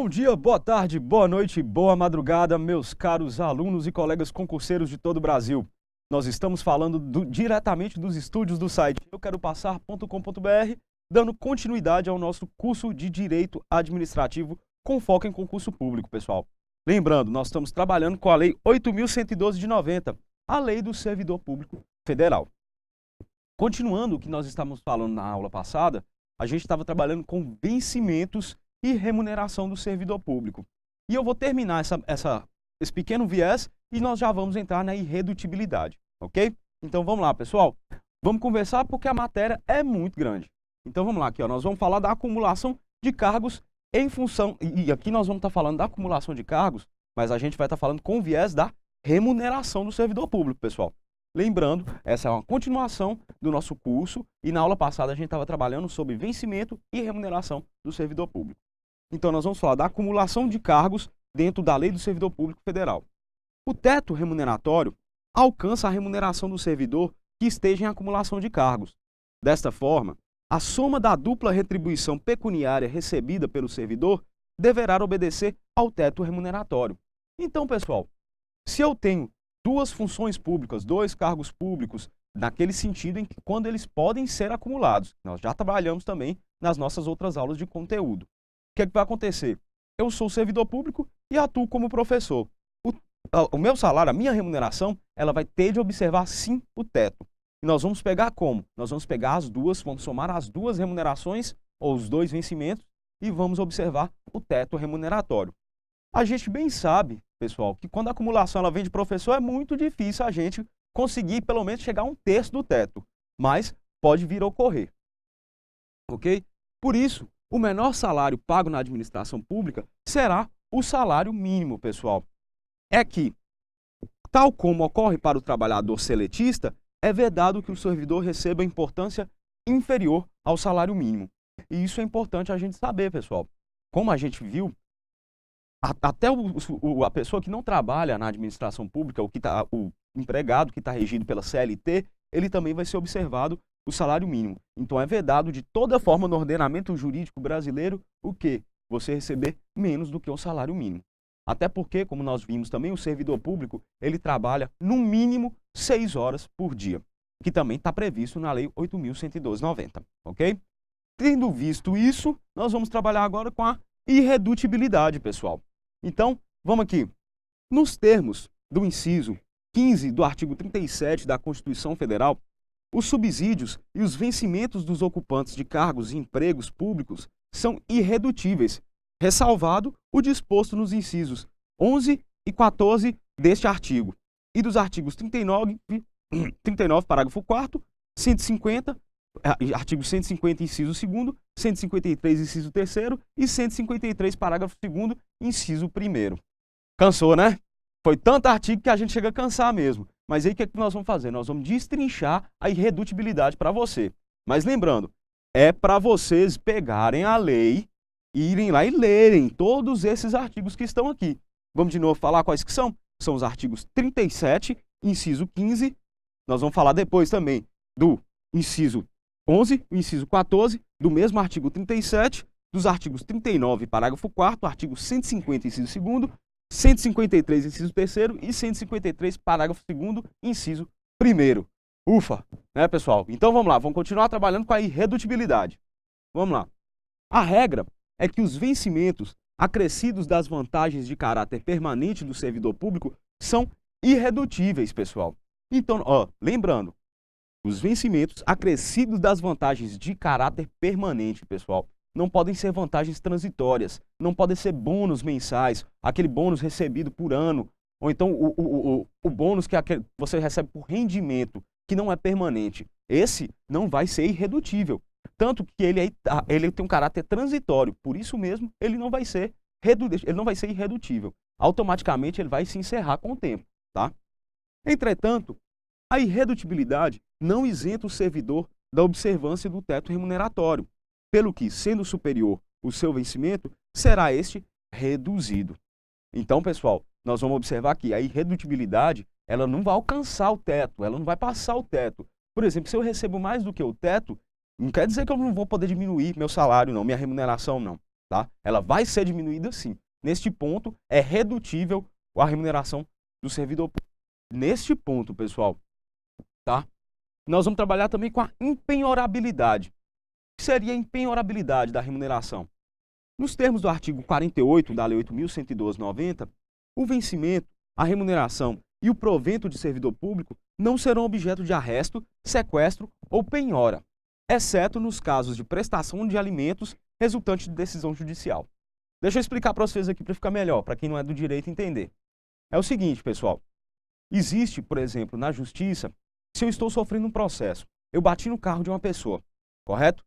Bom dia, boa tarde, boa noite, boa madrugada, meus caros alunos e colegas concurseiros de todo o Brasil. Nós estamos falando diretamente dos estúdios do site euqueropassar.com.br, dando continuidade ao nosso curso de Direito Administrativo com foco em concurso público, pessoal. Lembrando, nós estamos trabalhando com a Lei 8.112 de 90, a Lei do Servidor Público Federal. Continuando o que nós estávamos falando na aula passada, a gente estava trabalhando com vencimentos e remuneração do servidor público. E eu vou terminar esse pequeno viés e nós já vamos entrar na irredutibilidade, ok? Então vamos lá, pessoal. Vamos conversar porque a matéria é muito grande. Então vamos lá, aqui, ó, nós vamos falar da acumulação de cargos em função... E aqui nós vamos estar falando da acumulação de cargos, mas a gente vai estar falando com viés da remuneração do servidor público, pessoal. Lembrando, essa é uma continuação do nosso curso e na aula passada a gente estava trabalhando sobre vencimento e remuneração do servidor público. Então nós vamos falar da acumulação de cargos dentro da Lei do Servidor Público Federal. O teto remuneratório alcança a remuneração do servidor que esteja em acumulação de cargos. Desta forma, a soma da dupla retribuição pecuniária recebida pelo servidor deverá obedecer ao teto remuneratório. Então, pessoal, se eu tenho duas funções públicas, dois cargos públicos, naquele sentido em que quando eles podem ser acumulados, nós já trabalhamos também nas nossas outras aulas de conteúdo. O que é que vai acontecer? Eu sou servidor público e atuo como professor. O meu salário, a minha remuneração, ela vai ter de observar sim o teto. E nós vamos pegar como? Nós vamos pegar as duas, vamos somar as duas remunerações ou os dois vencimentos e vamos observar o teto remuneratório. A gente bem sabe, pessoal, que quando a acumulação ela vem de professor é muito difícil a gente conseguir pelo menos chegar a um terço do teto, mas pode vir a ocorrer. Ok? Por isso, o menor salário pago na administração pública será o salário mínimo, pessoal. É que, tal como ocorre para o trabalhador seletista, é vedado que o servidor receba importância inferior ao salário mínimo. E isso é importante a gente saber, pessoal. Como a gente viu, até a pessoa que não trabalha na administração pública, o empregado que está regido pela CLT, ele também vai ser observado o salário mínimo. Então é vedado de toda forma no ordenamento jurídico brasileiro o quê? Você receber menos do que o salário mínimo. Até porque, como nós vimos também, o servidor público, ele trabalha no mínimo 6 horas por dia, que também está previsto na Lei 8.112/90, ok? Tendo visto isso, nós vamos trabalhar agora com a irredutibilidade, pessoal. Então, vamos aqui. Nos termos do inciso 15 do artigo 37 da Constituição Federal, os subsídios e os vencimentos dos ocupantes de cargos e empregos públicos são irredutíveis, ressalvado o disposto nos incisos 11 e 14 deste artigo, e dos artigos 39 parágrafo 4º, 150, artigo 150, inciso 2º, 153, inciso 3º e 153, parágrafo 2º, inciso 1º. Cansou, né? Foi tanto artigo que a gente chega a cansar mesmo. Mas aí o que é que nós vamos fazer? Nós vamos destrinchar a irredutibilidade para você. Mas lembrando, é para vocês pegarem a lei, irem lá e lerem todos esses artigos que estão aqui. Vamos de novo falar quais que são? São os artigos 37, inciso 15. Nós vamos falar depois também do inciso 11, inciso 14, do mesmo artigo 37, dos artigos 39, parágrafo 4º, artigo 150, inciso 2º, 153, inciso 3º e 153, parágrafo 2º, inciso 1º. Ufa, né, pessoal? Então vamos lá, vamos continuar trabalhando com a irredutibilidade. Vamos lá. A regra é que os vencimentos acrescidos das vantagens de caráter permanente do servidor público são irredutíveis, pessoal. Então, lembrando, os vencimentos acrescidos das vantagens de caráter permanente, pessoal, não podem ser vantagens transitórias, não podem ser bônus mensais, aquele bônus recebido por ano, ou então o bônus que você recebe por rendimento, que não é permanente. Esse não vai ser irredutível, tanto que ele tem um caráter transitório, por isso mesmo ele não vai ser irredutível. Automaticamente ele vai se encerrar com o tempo, tá? Entretanto, a irredutibilidade não isenta o servidor da observância do teto remuneratório, pelo que, sendo superior o seu vencimento, será este reduzido. Então, pessoal, nós vamos observar que a irredutibilidade, ela não vai alcançar o teto, ela não vai passar o teto. Por exemplo, se eu recebo mais do que o teto, não quer dizer que eu não vou poder diminuir meu salário, não, minha remuneração, não. tá? Ela vai ser diminuída sim. Neste ponto, é redutível a remuneração do servidor público. Neste ponto, pessoal, tá? Nós vamos trabalhar também com a empenhorabilidade. O que seria a empenhorabilidade da remuneração? Nos termos do artigo 48 da Lei 8.112/90, o vencimento, a remuneração e o provento de servidor público não serão objeto de arresto, sequestro ou penhora, exceto nos casos de prestação de alimentos resultante de decisão judicial. Deixa eu explicar para vocês aqui para ficar melhor, para quem não é do direito entender. É o seguinte, pessoal. Existe, por exemplo, na justiça, se eu estou sofrendo um processo, eu bati no carro de uma pessoa, correto?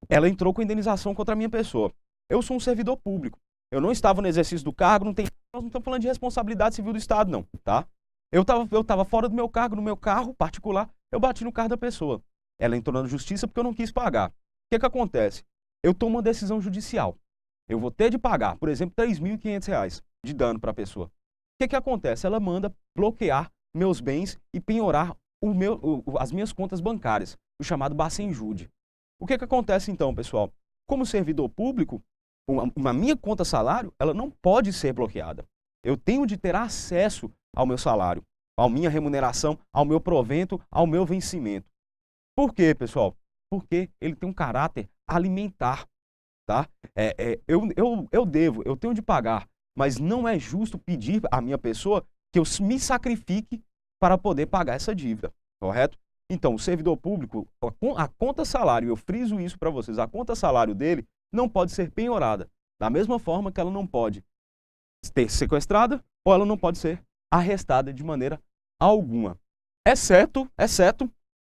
Ela entrou com indenização contra a minha pessoa. Eu sou um servidor público. Eu não estava no exercício do cargo, nós não estamos falando de responsabilidade civil do Estado, não, tá? Eu estava fora do meu cargo, no meu carro particular, eu bati no carro da pessoa. Ela entrou na justiça porque eu não quis pagar. O que acontece? Eu tomo uma decisão judicial. Eu vou ter de pagar, por exemplo, R$ 3.500 de dano para a pessoa. O que acontece? Ela manda bloquear meus bens e penhorar as minhas contas bancárias, o chamado Bacenjude. O que acontece então, pessoal? Como servidor público, a minha conta salário, ela não pode ser bloqueada. Eu tenho de ter acesso ao meu salário, à minha remuneração, ao meu provento, ao meu vencimento. Por quê, pessoal? Porque ele tem um caráter alimentar, tá? Eu tenho de pagar, mas não é justo pedir à minha pessoa que eu me sacrifique para poder pagar essa dívida, correto? Então, o servidor público, a conta salário, eu friso isso para vocês, a conta salário dele não pode ser penhorada, da mesma forma que ela não pode ser sequestrada ou ela não pode ser arrestada de maneira alguma. Exceto,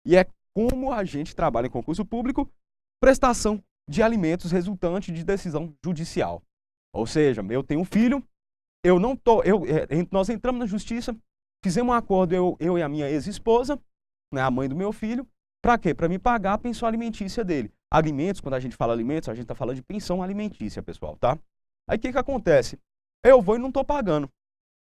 e é como a gente trabalha em concurso público, prestação de alimentos resultante de decisão judicial. Ou seja, eu tenho um filho, nós entramos na justiça, fizemos um acordo, eu e a minha ex-esposa, né, a mãe do meu filho, para quê? Para me pagar a pensão alimentícia dele. Alimentos, quando a gente fala alimentos, a gente está falando de pensão alimentícia, pessoal, tá? Aí o que acontece? Eu vou e não estou pagando.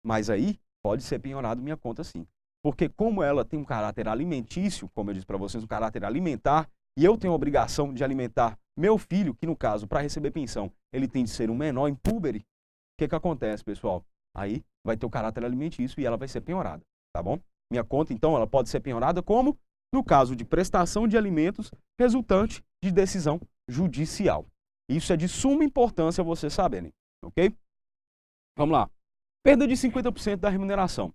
Mas aí pode ser penhorado minha conta sim. Porque como ela tem um caráter alimentício, como eu disse para vocês, um caráter alimentar, e eu tenho a obrigação de alimentar meu filho, que no caso, para receber pensão, ele tem de ser um menor impúbere, o que acontece, pessoal? Aí vai ter o caráter alimentício e ela vai ser penhorada, tá bom? Minha conta, então, ela pode ser penhorada como? No caso de prestação de alimentos resultante de decisão judicial. Isso é de suma importância vocês saberem, ok? Vamos lá. Perda de 50% da remuneração.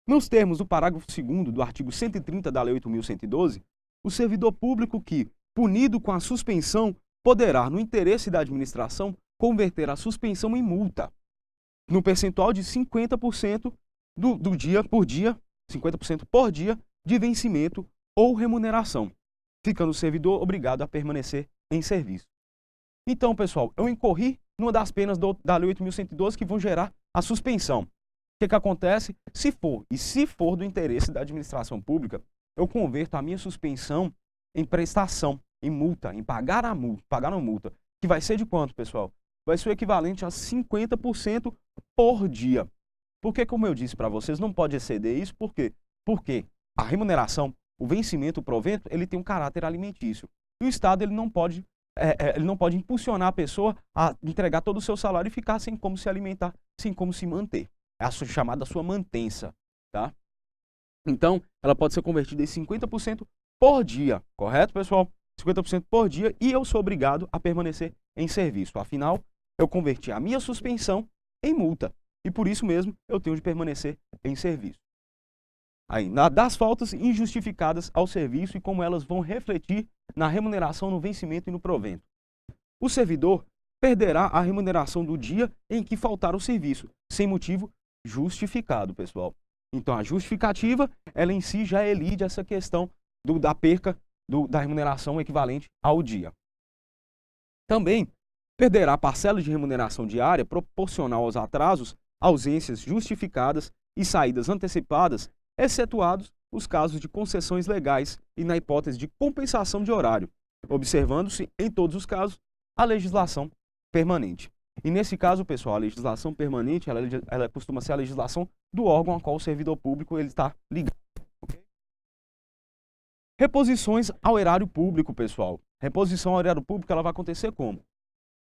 Nos termos do parágrafo 2º do artigo 130 da Lei 8.112, o servidor público que, punido com a suspensão, poderá, no interesse da administração, converter a suspensão em multa, no percentual de 50% do dia por dia, 50% por dia de vencimento ou remuneração, ficando o servidor obrigado a permanecer em serviço. Então, pessoal, eu incorri numa das penas da Lei 8.112 que vão gerar a suspensão. O que acontece? Se for do interesse da administração pública, eu converto a minha suspensão em prestação, em multa, em pagar a multa, que vai ser de quanto, pessoal? Vai ser o equivalente a 50% por dia. Porque, como eu disse para vocês, não pode exceder isso, por quê? Porque a remuneração, o vencimento, o provento, ele tem um caráter alimentício. E o Estado ele não pode impulsionar a pessoa a entregar todo o seu salário e ficar sem como se alimentar, sem como se manter. É a chamada sua mantença, tá? Então, ela pode ser convertida em 50% por dia, correto, pessoal? 50% por dia e eu sou obrigado a permanecer em serviço. Afinal, eu converti a minha suspensão em multa e por isso mesmo eu tenho de permanecer em serviço. Aí, das faltas injustificadas ao serviço e como elas vão refletir na remuneração, no vencimento e no provento. O servidor perderá a remuneração do dia em que faltar o serviço, sem motivo justificado, pessoal. Então, a justificativa, ela em si já elide essa questão da perca da remuneração equivalente ao dia. Também perderá parcela de remuneração diária proporcional aos atrasos, ausências justificadas e saídas antecipadas, excetuados os casos de concessões legais e na hipótese de compensação de horário, observando-se, em todos os casos, a legislação permanente. E nesse caso, pessoal, a legislação permanente, ela costuma ser a legislação do órgão ao qual o servidor público ele está ligado. Okay? Reposições ao erário público, pessoal. Reposição ao erário público ela vai acontecer como?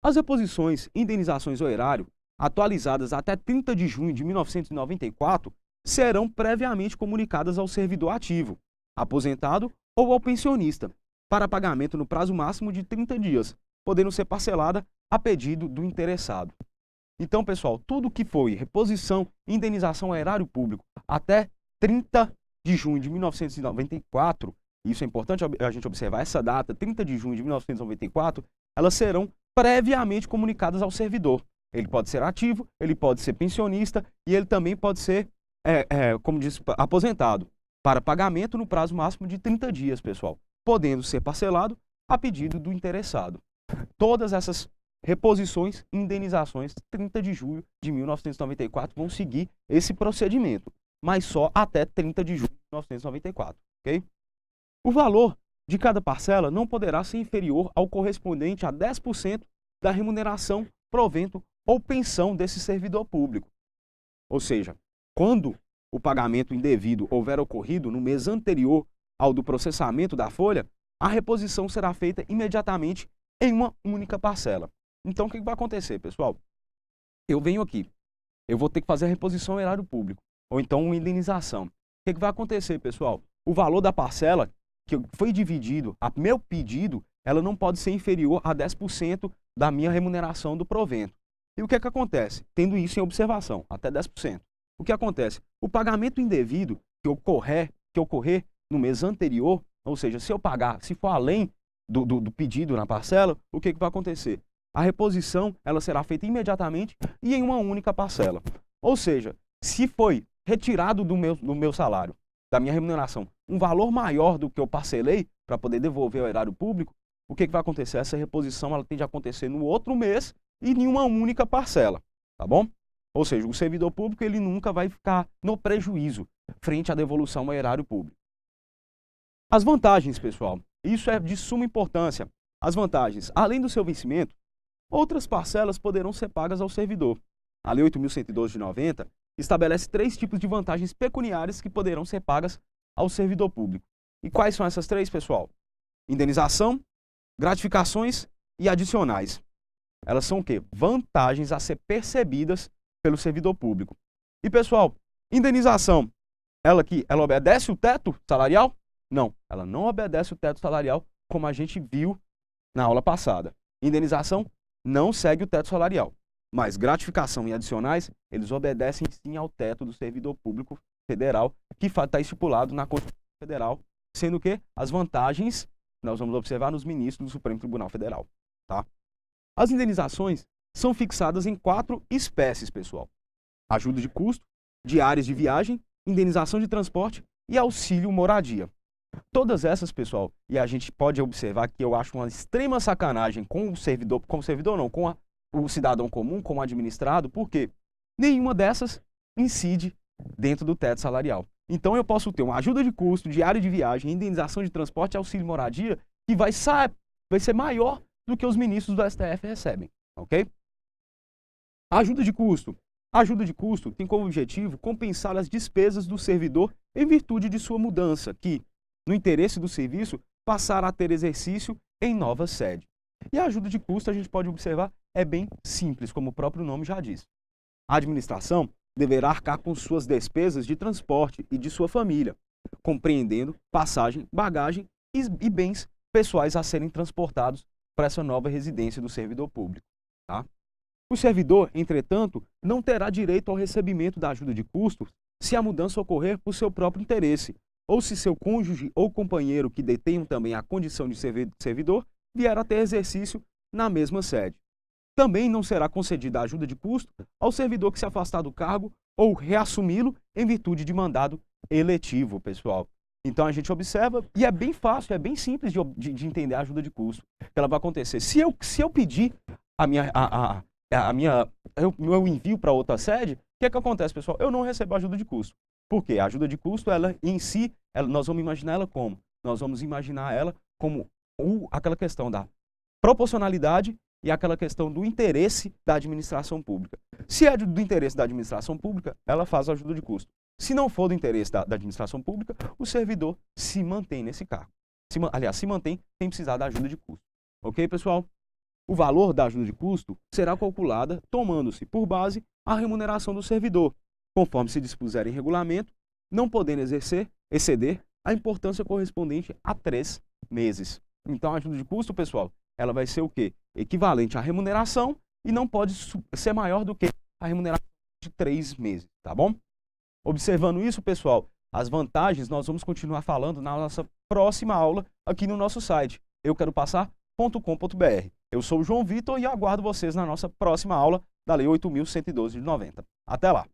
As reposições, indenizações ou erário, atualizadas até 30 de junho de 1994, serão previamente comunicadas ao servidor ativo, aposentado ou ao pensionista, para pagamento no prazo máximo de 30 dias, podendo ser parcelada a pedido do interessado. Então, pessoal, tudo que foi reposição, indenização ao erário público até 30 de junho de 1994, isso é importante a gente observar, essa data, 30 de junho de 1994, elas serão previamente comunicadas ao servidor. Ele pode ser ativo, ele pode ser pensionista e ele também pode ser, como disse, aposentado, para pagamento no prazo máximo de 30 dias, pessoal, podendo ser parcelado a pedido do interessado. Todas essas reposições e indenizações, 30 de julho de 1994, vão seguir esse procedimento, mas só até 30 de julho de 1994, ok? O valor de cada parcela não poderá ser inferior ao correspondente a 10% da remuneração, provento ou pensão desse servidor público. Ou seja, quando o pagamento indevido houver ocorrido no mês anterior ao do processamento da folha, a reposição será feita imediatamente em uma única parcela. Então, o que vai acontecer, pessoal? Eu venho aqui, eu vou ter que fazer a reposição ao erário público, ou então uma indenização. O que vai acontecer, pessoal? O valor da parcela que foi dividido, a meu pedido, ela não pode ser inferior a 10% da minha remuneração do provento. E o que acontece? Tendo isso em observação, até 10%. O que acontece? O pagamento indevido que ocorrer no mês anterior, ou seja, se eu pagar, se for além do pedido na parcela, o que vai acontecer? A reposição ela será feita imediatamente e em uma única parcela. Ou seja, se foi retirado do meu salário, da minha remuneração, um valor maior do que eu parcelei para poder devolver ao erário público, o que vai acontecer? Essa reposição ela tende a acontecer no outro mês e em uma única parcela, tá bom? Ou seja, o servidor público ele nunca vai ficar no prejuízo frente à devolução ao erário público. As vantagens, pessoal, isso é de suma importância. As vantagens, além do seu vencimento, outras parcelas poderão ser pagas ao servidor. A Lei 8.112 de 90 estabelece 3 tipos de vantagens pecuniárias que poderão ser pagas ao servidor público. E quais são essas 3, pessoal? Indenização, gratificações e adicionais. Elas são o quê? Vantagens a ser percebidas pelo servidor público. E, pessoal, indenização, ela obedece o teto salarial? Não, ela não obedece o teto salarial, como a gente viu na aula passada. Indenização não segue o teto salarial, mas gratificação e adicionais, eles obedecem sim ao teto do servidor público federal, que está estipulado na Constituição Federal, sendo que as vantagens nós vamos observar nos ministros do Supremo Tribunal Federal. Tá? As indenizações são fixadas em 4 espécies, pessoal. Ajuda de custo, diárias de viagem, indenização de transporte e auxílio moradia. Todas essas, pessoal, e a gente pode observar que eu acho uma extrema sacanagem com o servidor não, com o cidadão comum, com o administrado, porque nenhuma dessas incide dentro do teto salarial. Então eu posso ter uma ajuda de custo, diária de viagem, indenização de transporte e auxílio moradia que vai ser maior do que os ministros do STF recebem, ok? Ajuda de custo. A ajuda de custo tem como objetivo compensar as despesas do servidor em virtude de sua mudança, que, no interesse do serviço, passará a ter exercício em nova sede. E a ajuda de custo, a gente pode observar, é bem simples, como o próprio nome já diz. A administração deverá arcar com suas despesas de transporte e de sua família, compreendendo passagem, bagagem e bens pessoais a serem transportados para essa nova residência do servidor público. Tá? O servidor, entretanto, não terá direito ao recebimento da ajuda de custo se a mudança ocorrer por seu próprio interesse, ou se seu cônjuge ou companheiro que detenham também a condição de servidor vier a ter exercício na mesma sede. Também não será concedida a ajuda de custo ao servidor que se afastar do cargo ou reassumi-lo em virtude de mandado eletivo, pessoal. Então a gente observa, e é bem fácil, é bem simples de entender a ajuda de custo. Ela vai acontecer. Se eu pedir meu envio para outra sede, o que acontece, pessoal? Eu não recebo a ajuda de custo. Por quê? A ajuda de custo, ela em si, nós vamos imaginar ela como? Nós vamos imaginar ela como aquela questão da proporcionalidade e aquela questão do interesse da administração pública. Se é do interesse da administração pública, ela faz a ajuda de custo. Se não for do interesse da administração pública, o servidor se mantém nesse cargo. Se mantém sem precisar da ajuda de custo. Ok, pessoal? O valor da ajuda de custo será calculada tomando-se por base a remuneração do servidor, conforme se dispuser em regulamento, não podendo exceder a importância correspondente a 3 meses. Então, a ajuda de custo, pessoal, ela vai ser o quê? Equivalente à remuneração e não pode ser maior do que a remuneração de 3 meses, tá bom? Observando isso, pessoal, as vantagens nós vamos continuar falando na nossa próxima aula aqui no nosso site, euqueropassar.com.br. Eu sou o João Vitor e aguardo vocês na nossa próxima aula da Lei 8.112 de 90. Até lá!